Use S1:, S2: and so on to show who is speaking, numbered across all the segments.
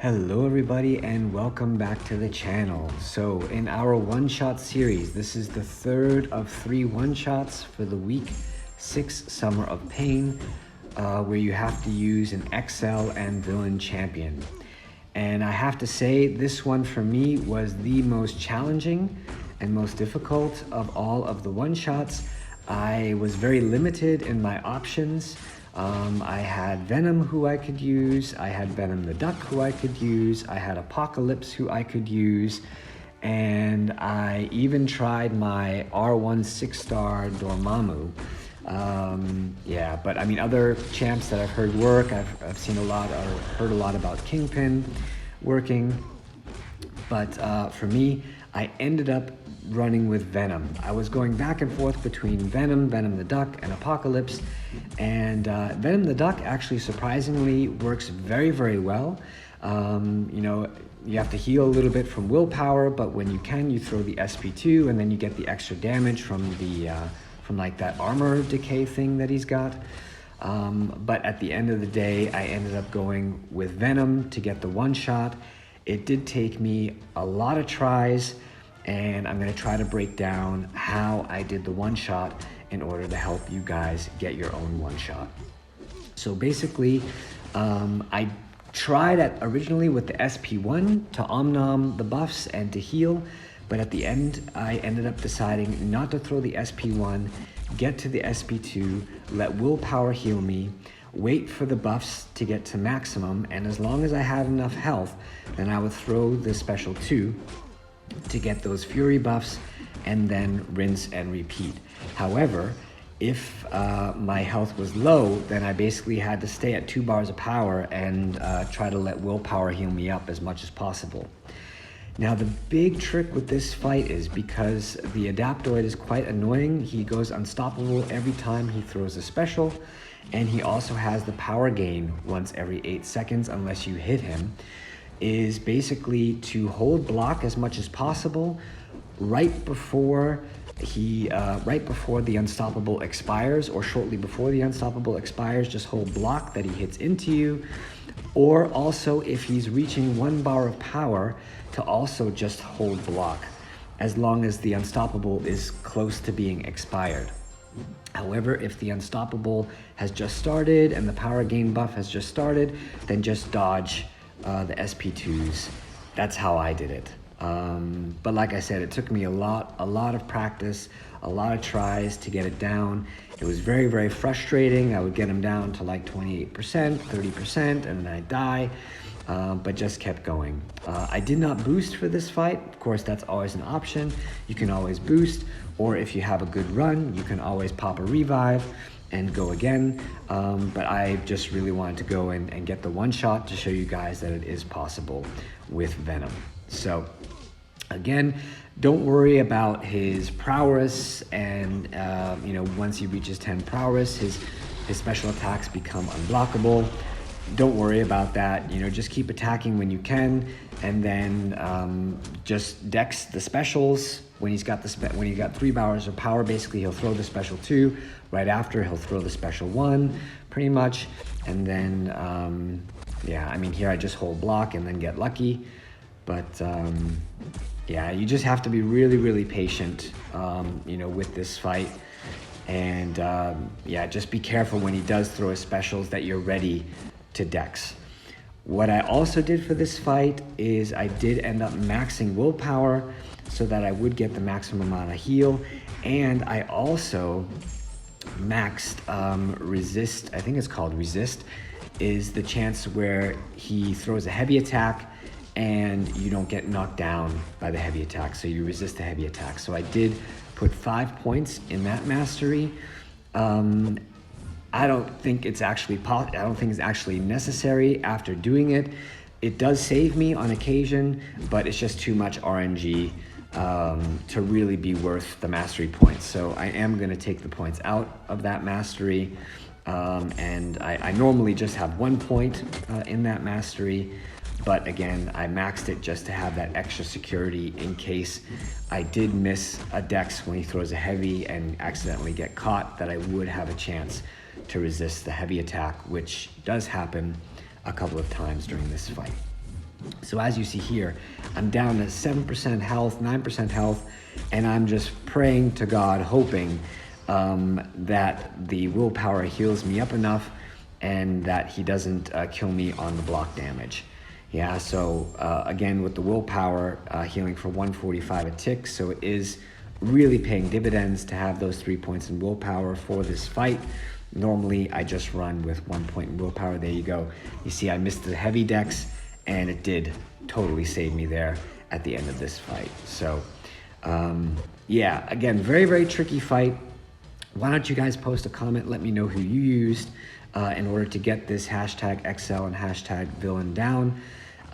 S1: Hello everybody and welcome back to the channel. So in our one-shot series, this is the third of 3 one-shots for the week 6 Summer of Pain, where you have to use an XL and villain champion. And I have to say this one for me was the most challenging and most difficult of all of the one-shots. I was very limited in my options. I had Venom who I could use, I had Venom the Duck who I could use, I had Apocalypse who I could use, and I even tried my R1 6-star Dormammu. Yeah, but I mean other champs that I've heard work, I've seen a lot or heard a lot about Kingpin working, but for me, I ended up running with Venom. I was going back and forth between Venom, Venom the Duck, and Apocalypse, and Venom the Duck actually surprisingly works very, very well. You know, you have to heal a little bit from willpower, but when you can, you throw the SP2, and then you get the extra damage from the from like that armor decay thing that he's got. But at the end of the day, I ended up going with Venom to get the one shot. It did take me a lot of tries, and I'm gonna try to break down how I did the one shot in order to help you guys get your own one shot. So basically, I tried originally with the SP1 to omnom the buffs and to heal, but at the end, I ended up deciding not to throw the SP1, get to the SP2, let willpower heal me, wait for the buffs to get to maximum, and as long as I had enough health, then I would throw the special 2 to get those fury buffs and then rinse and repeat. However, if my health was low, then I basically had to stay at 2 bars of power and try to let willpower heal me up as much as possible. Now the big trick with this fight is because the Adaptoid is quite annoying, he goes unstoppable every time he throws a special, and he also has the power gain once every 8 seconds unless you hit him, is basically to hold block as much as possible right before the unstoppable expires, or shortly before the unstoppable expires. Just hold block that he hits into you, or also if he's reaching 1 bar of power, to also just hold block as long as the unstoppable is close to being expired. However, if the unstoppable has just started and the power gain buff has just started, then just dodge the SP2s. That's how I did it. But like I said, it took me a lot of practice, a lot of tries to get it down. It was very, very frustrating. I would get them down to like 28%, 30%, and then I'd die, but just kept going. I did not boost for this fight. Of course, that's always an option. You can always boost, or if you have a good run, you can always pop a revive and go again, but I just really wanted to go and get the one shot to show you guys that it is possible with Venom. So again, don't worry about his prowess, and you know, once he reaches 10 prowess, his special attacks become unblockable. Don't worry about that. You know, just keep attacking when you can, and then just dex the specials. When he's got 3 bars of power, basically he'll throw the special 2. Right after, he'll throw the special 1, pretty much. And then, yeah, I mean, here I just hold block and then get lucky. But yeah, you just have to be really, really patient, you know, with this fight. And yeah, just be careful when he does throw his specials that you're ready to dex. What I also did for this fight is I did end up maxing willpower so that I would get the maximum amount of heal, and I also maxed resist. I think it's called resist, is the chance where he throws a heavy attack and you don't get knocked down by the heavy attack, so you resist the heavy attack. So I did put 5 points in that mastery. I don't think it's actually necessary after doing it. It does save me on occasion, but it's just too much RNG to really be worth the mastery points. So I am going to take the points out of that mastery, and I normally just have 1 point in that mastery, but again, I maxed it just to have that extra security in case I did miss a dex when he throws a heavy and accidentally get caught, that I would have a chance to resist the heavy attack, which does happen a couple of times during this fight. So as you see here, I'm down to 7% health, 9% health, and I'm just praying to God, hoping that the willpower heals me up enough and that he doesn't kill me on the block damage. Yeah, so again, with the willpower healing for 145 a tick, so it is really paying dividends to have those 3 points in willpower for this fight. Normally, I just run with 1 point in willpower. There you go. You see, I missed the heavy dex, and it did totally save me there at the end of this fight. So, yeah, again, very, very tricky fight. Why don't you guys post a comment? Let me know who you used in order to get this hashtag XL and hashtag villain down.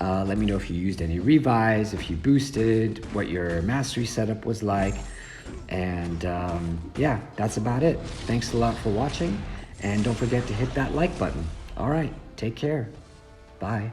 S1: Let me know if you used any revise, if you boosted, what your mastery setup was like. And yeah, that's about it. Thanks a lot for watching. And don't forget to hit that like button. All right, take care. Bye.